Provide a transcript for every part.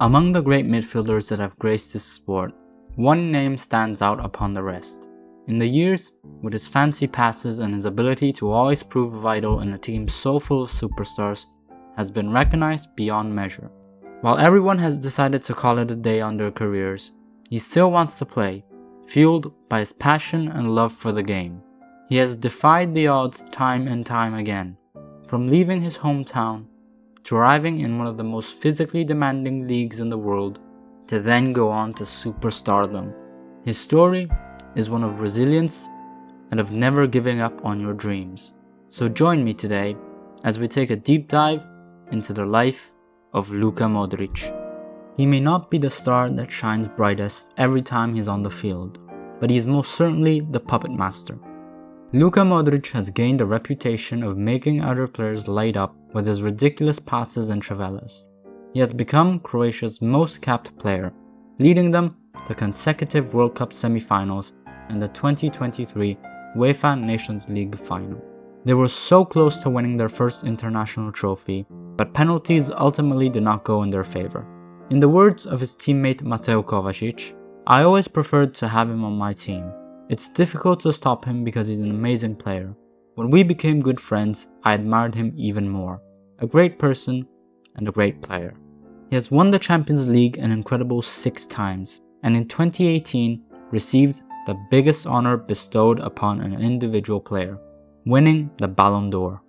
Among the great midfielders that have graced this sport, one name stands out upon the rest. In the years, with his fancy passes and his ability to always prove vital in a team so full of superstars, has been recognized beyond measure. While everyone has decided to call it a day on their careers, he still wants to play, fueled by his passion and love for the game. He has defied the odds time and time again, from leaving his hometown, to arriving in one of the most physically demanding leagues in the world, to then go on to superstardom. His story is one of resilience and of never giving up on your dreams. So join me today as we take a deep dive into the life of Luka Modric. He may not be the star that shines brightest every time he's on the field, but he is most certainly the puppet master. Luka Modric has gained a reputation of making other players light up with his ridiculous passes and travelas. He has become Croatia's most capped player, leading them to consecutive World Cup semi-finals and the 2023 UEFA Nations League final. They were so close to winning their first international trophy, but penalties ultimately did not go in their favor. In the words of his teammate Mateo Kovacic, "I always preferred to have him on my team. It's difficult to stop him because he's an amazing player. When we became good friends, I admired him even more. A great person and a great player." He has won the Champions League an incredible 6 times, and in 2018 received the biggest honor bestowed upon an individual player, winning the Ballon d'Or.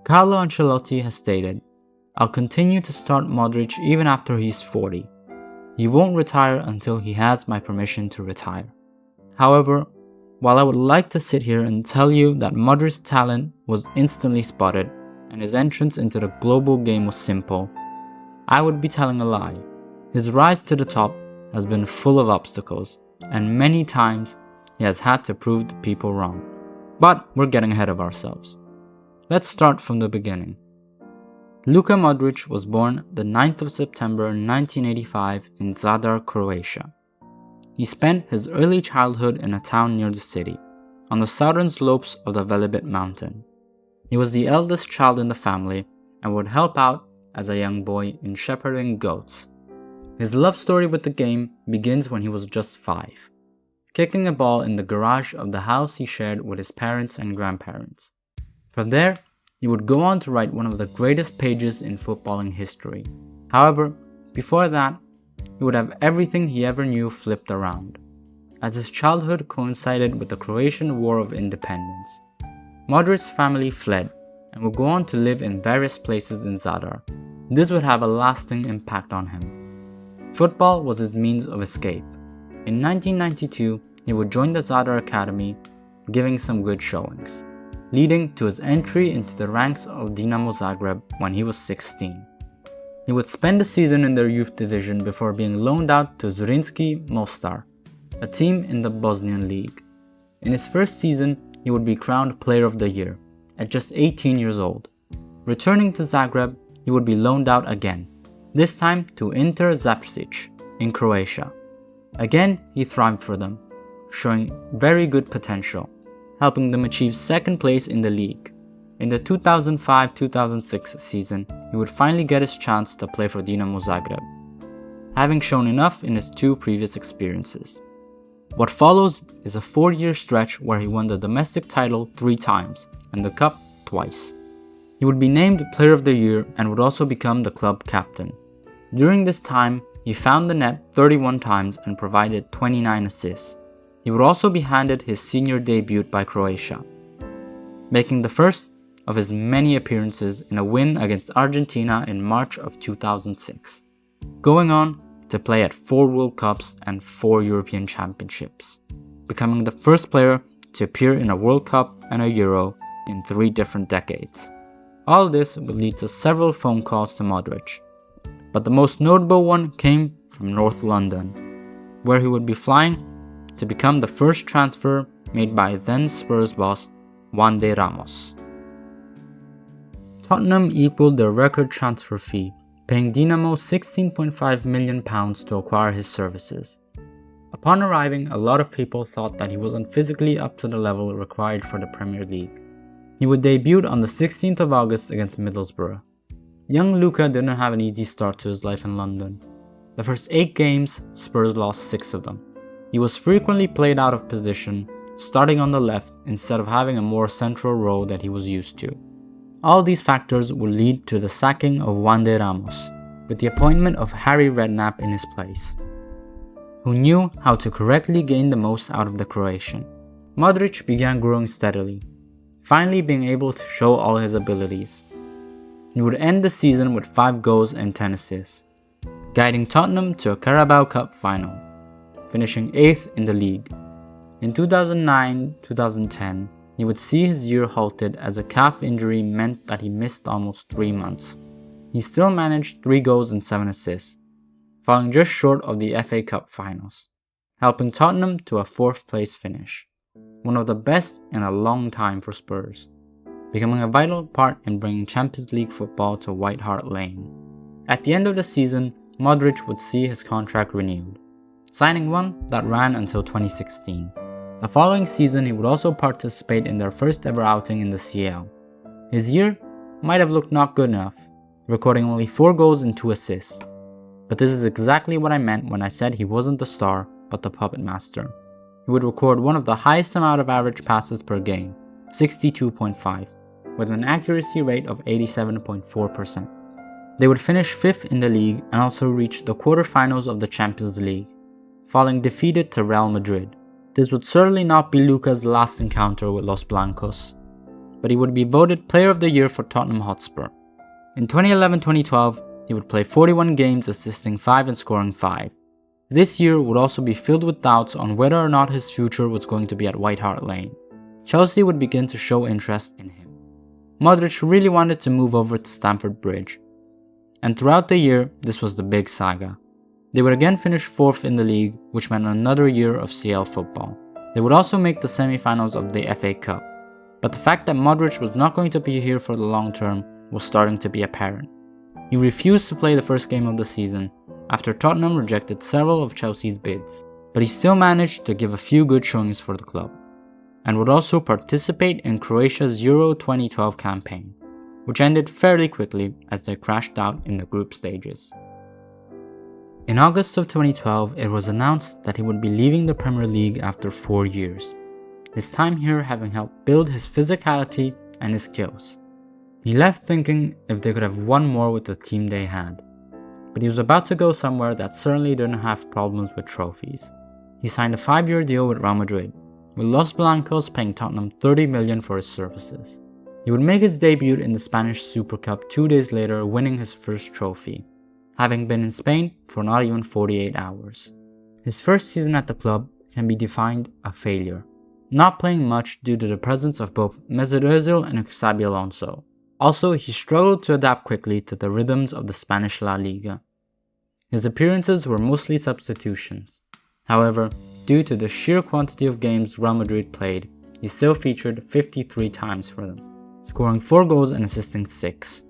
Carlo Ancelotti has stated, "I'll continue to start Modric even after he's 40. He won't retire until he has my permission to retire." However, while I would like to sit here and tell you that Modric's talent was instantly spotted and his entrance into the global game was simple, I would be telling a lie. His rise to the top has been full of obstacles, and many times he has had to prove the people wrong. But we're getting ahead of ourselves. Let's start from the beginning. Luka Modric was born the 9th of September 1985 in Zadar, Croatia. He spent his early childhood in a town near the city, on the southern slopes of the Velebit mountain. He was the eldest child in the family and would help out as a young boy in shepherding goats. His love story with the game begins when he was just 5, kicking a ball in the garage of the house he shared with his parents and grandparents. From there, he would go on to write one of the greatest pages in footballing history. However, before that, he would have everything he ever knew flipped around, as his childhood coincided with the Croatian War of Independence. Modric's family fled and would go on to live in various places in Zadar. This would have a lasting impact on him. Football was his means of escape. In 1992, he would join the Zadar Academy, giving some good showings, leading to his entry into the ranks of Dinamo Zagreb when he was 16. He would spend a season in their youth division before being loaned out to Zrinski Mostar, a team in the Bosnian League. In his first season, he would be crowned Player of the Year, at just 18 years old. Returning to Zagreb, he would be loaned out again, this time to Inter Zapršić in Croatia. Again, he thrived for them, showing very good potential, helping them achieve second place in the league. In the 2005-2006 season, he would finally get his chance to play for Dinamo Zagreb, having shown enough in his 2 previous experiences. What follows is a 4-year stretch where he won the domestic title 3 times and the cup twice. He would be named Player of the Year and would also become the club captain. During this time, he found the net 31 times and provided 29 assists. He would also be handed his senior debut by Croatia, making the first of his many appearances in a win against Argentina in March of 2006, going on to play at 4 World Cups and 4 European Championships, becoming the first player to appear in a World Cup and a Euro in 3 different decades. All this would lead to several phone calls to Modric, but the most notable one came from North London, where he would be flying to become the first transfer made by then Spurs boss Juan de Ramos. Tottenham equaled their record transfer fee, paying Dinamo £16.5 million to acquire his services. Upon arriving, a lot of people thought that he wasn't physically up to the level required for the Premier League. He would debut on the 16th of August against Middlesbrough. Young Luka didn't have an easy start to his life in London. The first 8 games, Spurs lost 6 of them. He was frequently played out of position, starting on the left instead of having a more central role that he was used to. All these factors would lead to the sacking of Juan de Ramos, with the appointment of Harry Redknapp in his place, who knew how to correctly gain the most out of the Croatian. Modric began growing steadily, finally being able to show all his abilities. He would end the season with 5 goals and 10 assists, guiding Tottenham to a Carabao Cup final, finishing 8th in the league. In 2009-2010, he would see his year halted as a calf injury meant that he missed almost 3 months. He still managed 3 goals and 7 assists, falling just short of the FA Cup finals, helping Tottenham to a 4th place finish, one of the best in a long time for Spurs, becoming a vital part in bringing Champions League football to White Hart Lane. At the end of the season, Modric would see his contract renewed, signing one that ran until 2016. The following season, he would also participate in their first ever outing in the CL. His year might have looked not good enough, recording only 4 goals and 2 assists. But this is exactly what I meant when I said he wasn't the star, but the puppet master. He would record one of the highest amount of average passes per game, 62.5, with an accuracy rate of 87.4%. They would finish 5th in the league and also reach the quarterfinals of the Champions League, falling defeated to Real Madrid. This would certainly not be Luka's last encounter with Los Blancos, but he would be voted Player of the Year for Tottenham Hotspur. In 2011-2012, he would play 41 games, assisting 5 and scoring 5. This year would also be filled with doubts on whether or not his future was going to be at White Hart Lane. Chelsea would begin to show interest in him. Modric really wanted to move over to Stamford Bridge, and throughout the year, this was the big saga. They would again finish 4th in the league, which meant another year of CL football. They would also make the semi-finals of the FA Cup, but the fact that Modric was not going to be here for the long term was starting to be apparent. He refused to play the first game of the season, after Tottenham rejected several of Chelsea's bids, but he still managed to give a few good showings for the club, and would also participate in Croatia's Euro 2012 campaign, which ended fairly quickly as they crashed out in the group stages. In August of 2012, it was announced that he would be leaving the Premier League after 4 years, his time here having helped build his physicality and his skills. He left thinking if they could have won more with the team they had, but he was about to go somewhere that certainly didn't have problems with trophies. He signed a 5-year deal with Real Madrid, with Los Blancos paying Tottenham $30 million for his services. He would make his debut in the Spanish Super Cup 2 days later, winning his first trophy, having been in Spain for not even 48 hours. His first season at the club can be defined a failure, not playing much due to the presence of both Mesut Ozil and Xabi Alonso. Also, he struggled to adapt quickly to the rhythms of the Spanish La Liga. His appearances were mostly substitutions. However, due to the sheer quantity of games Real Madrid played, he still featured 53 times for them, scoring 4 goals and assisting 6.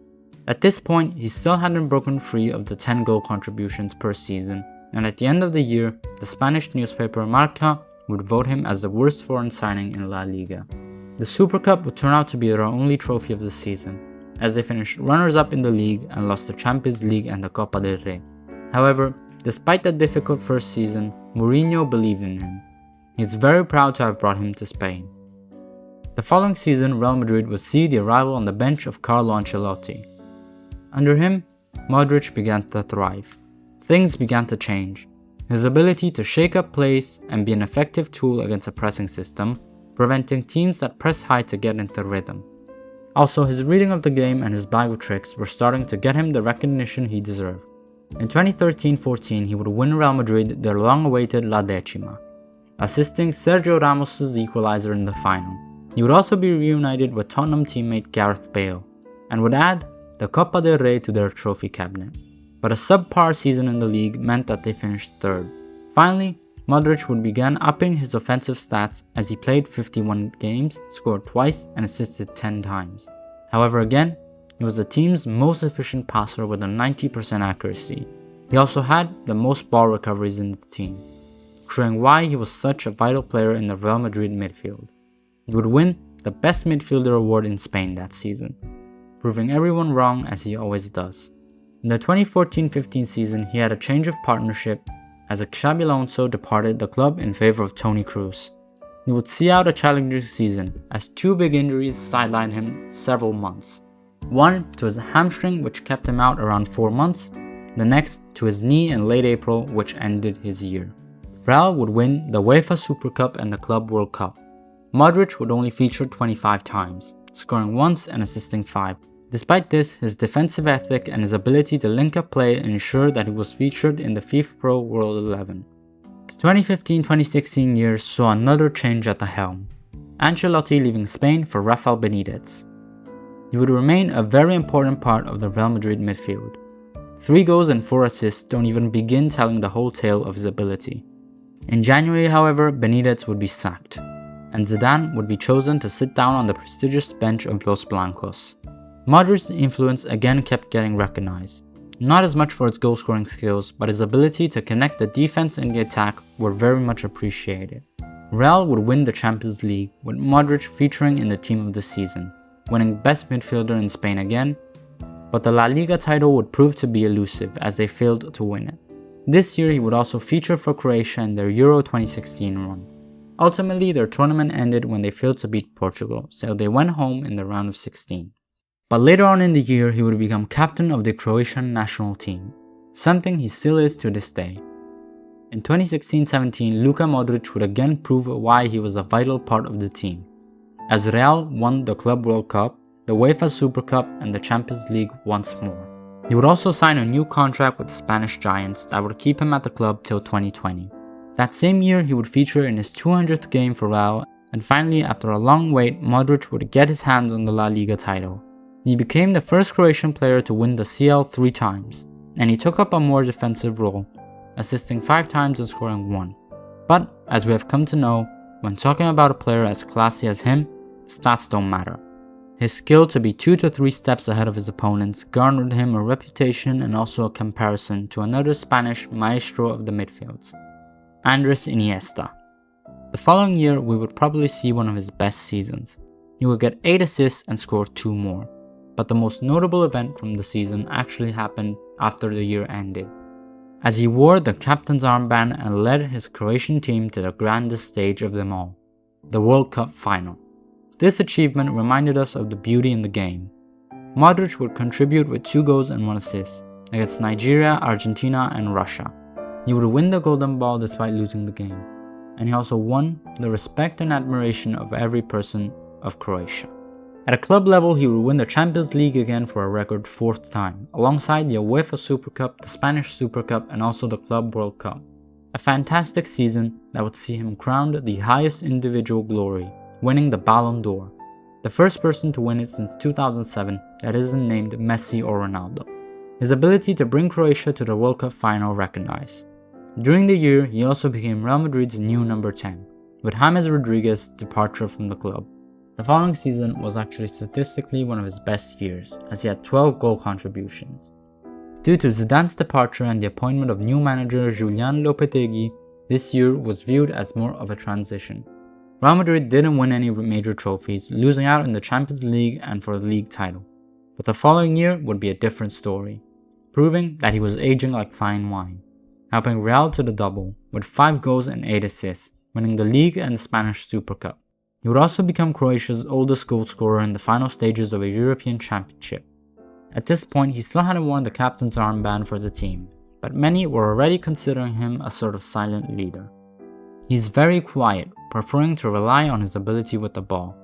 At this point, he still hadn't broken free of the 10 goal contributions per season, and at the end of the year, the Spanish newspaper Marca would vote him as the worst foreign signing in La Liga. The Super Cup would turn out to be their only trophy of the season, as they finished runners-up in the league and lost the Champions League and the Copa del Rey. However, despite that difficult first season, Mourinho believed in him. He is very proud to have brought him to Spain. The following season, Real Madrid would see the arrival on the bench of Carlo Ancelotti. Under him, Modric began to thrive. Things began to change. His ability to shake up plays and be an effective tool against a pressing system, preventing teams that press high to get into rhythm. Also, his reading of the game and his bag of tricks were starting to get him the recognition he deserved. In 2013-14, he would win Real Madrid their long-awaited La Decima, assisting Sergio Ramos' equalizer in the final. He would also be reunited with Tottenham teammate Gareth Bale, and would add the Copa del Rey to their trophy cabinet. But a subpar season in the league meant that they finished 3rd. Finally, Modric would begin upping his offensive stats as he played 51 games, scored twice, and assisted 10 times. However, again, he was the team's most efficient passer with a 90% accuracy. He also had the most ball recoveries in the team, showing why he was such a vital player in the Real Madrid midfield. He would win the Best Midfielder award in Spain that season, proving everyone wrong as he always does. In the 2014-15 season, he had a change of partnership as Xabi Alonso departed the club in favor of Toni Kroos. He would see out a challenging season as two big injuries sidelined him several months. One to his hamstring, which kept him out around 4 months, the next to his knee in late April, which ended his year. Real would win the UEFA Super Cup and the Club World Cup. Modric would only feature 25 times, scoring once and assisting 5. Despite this, his defensive ethic and his ability to link up play ensured that he was featured in the FIFA Pro World 11. The 2015-2016 years saw another change at the helm, Ancelotti leaving Spain for Rafael Benitez. He would remain a very important part of the Real Madrid midfield. 3 goals and 4 assists don't even begin telling the whole tale of his ability. In January, however, Benitez would be sacked, and Zidane would be chosen to sit down on the prestigious bench of Los Blancos. Modric's influence again kept getting recognized, not as much for his goal-scoring skills, but his ability to connect the defense and the attack were very much appreciated. Real would win the Champions League, with Modric featuring in the team of the season, winning Best Midfielder in Spain again, but the La Liga title would prove to be elusive as they failed to win it. This year he would also feature for Croatia in their Euro 2016 run. Ultimately, their tournament ended when they failed to beat Portugal, so they went home in the round of 16. But later on in the year, he would become captain of the Croatian national team, something he still is to this day. In 2016-17, Luka Modric would again prove why he was a vital part of the team, as Real won the Club World Cup, the UEFA Super Cup and the Champions League once more. He would also sign a new contract with the Spanish Giants that would keep him at the club till 2020. That same year, he would feature in his 200th game for Real, and finally, after a long wait, Modric would get his hands on the La Liga title. He became the first Croatian player to win the CL 3 times, and he took up a more defensive role, assisting 5 times and scoring 1. But, as we have come to know, when talking about a player as classy as him, stats don't matter. His skill to be 2 to 3 steps ahead of his opponents garnered him a reputation and also a comparison to another Spanish maestro of the midfields, Andres Iniesta. The following year, we would probably see one of his best seasons. He would get 8 assists and score 2 more. But the most notable event from the season actually happened after the year ended, as he wore the captain's armband and led his Croatian team to the grandest stage of them all, the World Cup final. This achievement reminded us of the beauty in the game. Modric would contribute with 2 goals and 1 assist against Nigeria, Argentina and Russia. He would win the Golden Ball despite losing the game, and he also won the respect and admiration of every person of Croatia. At a club level, he would win the Champions League again for a record 4th time, alongside the UEFA Super Cup, the Spanish Super Cup and also the Club World Cup. A fantastic season that would see him crowned the highest individual glory, winning the Ballon d'Or, the first person to win it since 2007 that isn't named Messi or Ronaldo. His ability to bring Croatia to the World Cup final recognized. During the year, he also became Real Madrid's new number 10, with James Rodriguez's departure from the club. The following season was actually statistically one of his best years, as he had 12 goal contributions. Due to Zidane's departure and the appointment of new manager Julian Lopetegui, this year was viewed as more of a transition. Real Madrid didn't win any major trophies, losing out in the Champions League and for the league title. But the following year would be a different story, proving that he was aging like fine wine, helping Real to the double, with 5 goals and 8 assists, winning the league and the Spanish Super Cup. He would also become Croatia's oldest goalscorer in the final stages of a European Championship. At this point, he still hadn't worn the captain's armband for the team, but many were already considering him a sort of silent leader. He's very quiet, preferring to rely on his ability with the ball.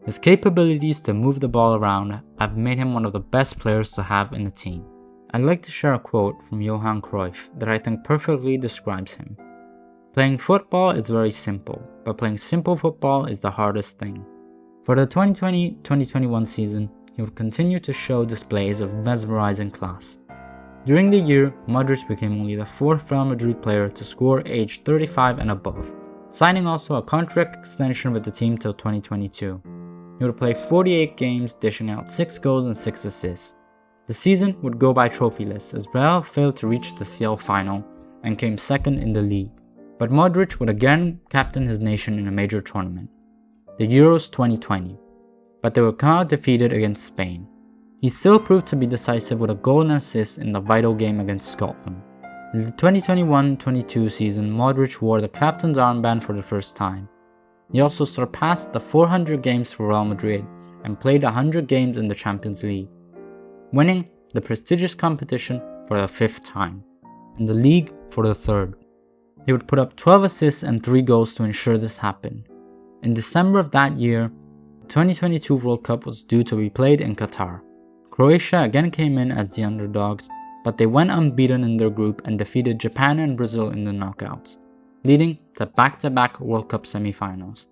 His capabilities to move the ball around have made him one of the best players to have in the team. I'd like to share a quote from Johan Cruyff that I think perfectly describes him. Playing football is very simple, but playing simple football is the hardest thing. For the 2020-2021 season, he would continue to show displays of mesmerizing class. During the year, Modric became only the 4th Real Madrid player to score aged 35 and above, signing also a contract extension with the team till 2022. He would play 48 games, dishing out 6 goals and 6 assists. The season would go by trophyless as Real failed to reach the CL final and came 2nd in the league. But Modric would again captain his nation in a major tournament, the Euros 2020, but they would come out defeated against Spain. He still proved to be decisive with a goal and assist in the vital game against Scotland. In the 2021-22 season, Modric wore the captain's armband for the first time. He also surpassed the 400 games for Real Madrid and played 100 games in the Champions League, winning the prestigious competition for the 5th time, and the league for the 3rd. He would put up 12 assists and 3 goals to ensure this happened. In December of that year, the 2022 World Cup was due to be played in Qatar. Croatia again came in as the underdogs, but they went unbeaten in their group and defeated Japan and Brazil in the knockouts, leading to back-to-back World Cup semi-finals.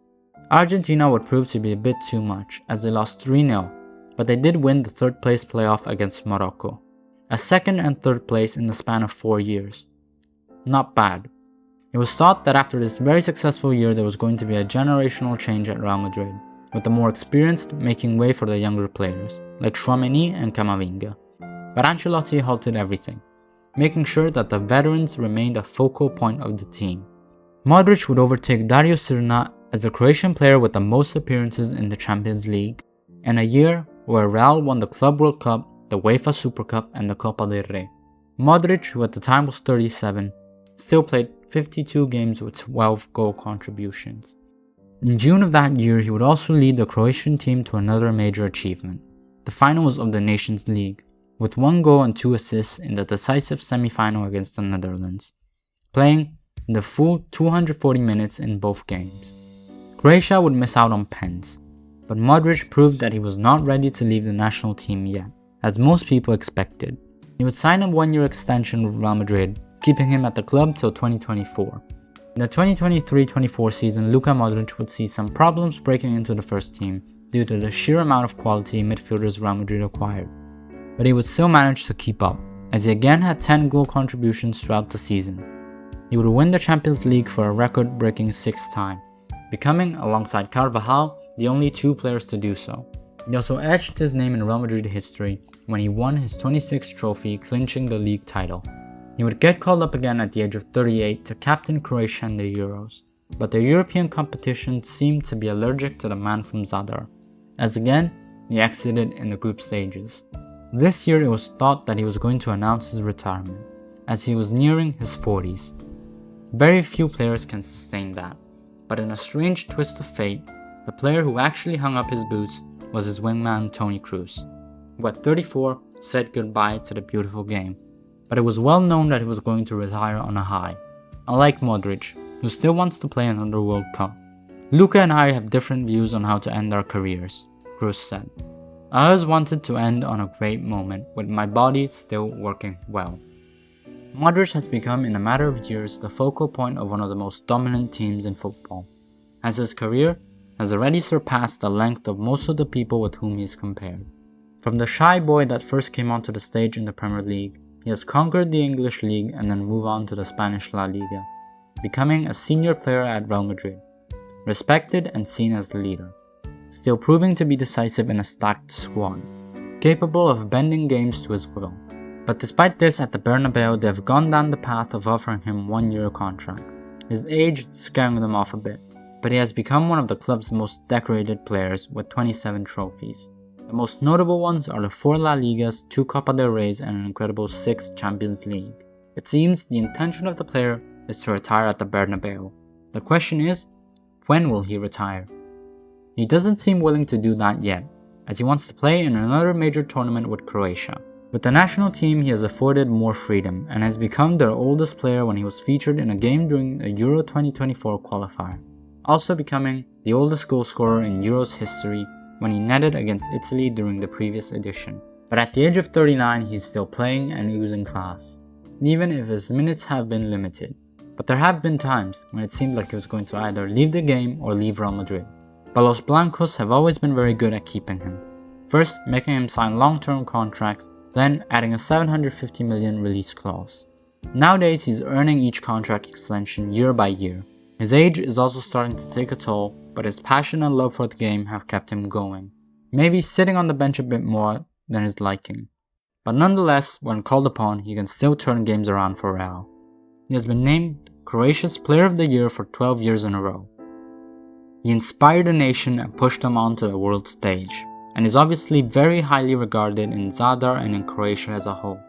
Argentina would prove to be a bit too much, as they lost 3-0, but they did win the 3rd place playoff against Morocco, a 2nd and 3rd place in the span of 4 years. Not bad. It was thought that after this very successful year there was going to be a generational change at Real Madrid, with the more experienced making way for the younger players, like Tchouaméni and Camavinga. But Ancelotti halted everything, making sure that the veterans remained a focal point of the team. Modric would overtake Dario Srna as the Croatian player with the most appearances in the Champions League, in a year where Real won the Club World Cup, the UEFA Super Cup and the Copa del Rey. Modric, who at the time was 37, still played 52 games with 12 goal contributions. In June of that year, he would also lead the Croatian team to another major achievement, the finals of the Nations League, with 1 goal and 2 assists in the decisive semi-final against the Netherlands, playing the full 240 minutes in both games. Croatia would miss out on pens, but Modric proved that he was not ready to leave the national team yet, as most people expected. He would sign a 1-year extension with Real Madrid, keeping him at the club till 2024. In the 2023-24 season, Luka Modric would see some problems breaking into the first team due to the sheer amount of quality midfielders Real Madrid acquired, but he would still manage to keep up, as he again had 10 goal contributions throughout the season. He would win the Champions League for a record-breaking 6th time, becoming, alongside Carvajal, the only 2 players to do so. He also etched his name in Real Madrid history when he won his 26th trophy, clinching the league title. He would get called up again at the age of 38 to captain Croatia in the Euros, but the European competition seemed to be allergic to the man from Zadar, as again, he exited in the group stages. This year it was thought that he was going to announce his retirement, as he was nearing his 40s. Very few players can sustain that, but in a strange twist of fate, the player who actually hung up his boots was his wingman Toni Kroos, who at 34 said goodbye to the beautiful game. But it was well known that he was going to retire on a high, unlike Modric, who still wants to play another World Cup. Luka and I have different views on how to end our careers, Kroos said. I always wanted to end on a great moment, with my body still working well. Modric has become in a matter of years the focal point of one of the most dominant teams in football, as his career has already surpassed the length of most of the people with whom he is compared. From the shy boy that first came onto the stage in the Premier League, he has conquered the English League and then moved on to the Spanish La Liga, becoming a senior player at Real Madrid, respected and seen as the leader, still proving to be decisive in a stacked squad, capable of bending games to his will. But despite this, at the Bernabeu they have gone down the path of offering him 1-year contracts, his age scaring them off a bit, but he has become one of the club's most decorated players with 27 trophies. The most notable ones are the 4 La Ligas, 2 Copa del Reys and an incredible 6 Champions League. It seems the intention of the player is to retire at the Bernabeu. The question is, when will he retire? He doesn't seem willing to do that yet, as he wants to play in another major tournament with Croatia. With the national team, he has afforded more freedom and has become their oldest player when he was featured in a game during the Euro 2024 qualifier, also becoming the oldest goalscorer in Euro's history when he netted against Italy during the previous edition. But at the age of 39, he's still playing and oozing class, even if his minutes have been limited. But there have been times when it seemed like he was going to either leave the game or leave Real Madrid. But Los Blancos have always been very good at keeping him, first making him sign long-term contracts, then adding a 750 million release clause. Nowadays he's earning each contract extension year by year. His age is also starting to take a toll, but his passion and love for the game have kept him going. Maybe sitting on the bench a bit more than his liking. But nonetheless, when called upon, he can still turn games around for Real. He has been named Croatia's Player of the Year for 12 years in a row. He inspired a nation and pushed them onto the world stage, and is obviously very highly regarded in Zadar and in Croatia as a whole,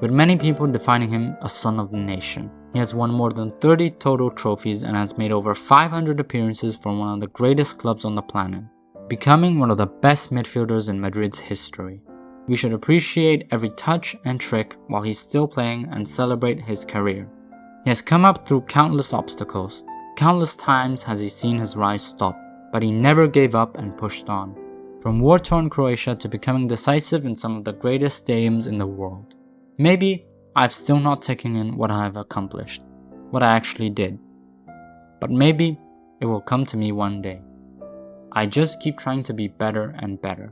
with many people defining him a son of the nation. He has won more than 30 total trophies and has made over 500 appearances for one of the greatest clubs on the planet, becoming one of the best midfielders in Madrid's history. We should appreciate every touch and trick while he's still playing and celebrate his career. He has come up through countless obstacles. Countless times has he seen his rise stop, but he never gave up and pushed on. From war-torn Croatia to becoming decisive in some of the greatest stadiums in the world. Maybe I've still not taken in what I have accomplished, what I actually did. But maybe it will come to me one day. I just keep trying to be better and better.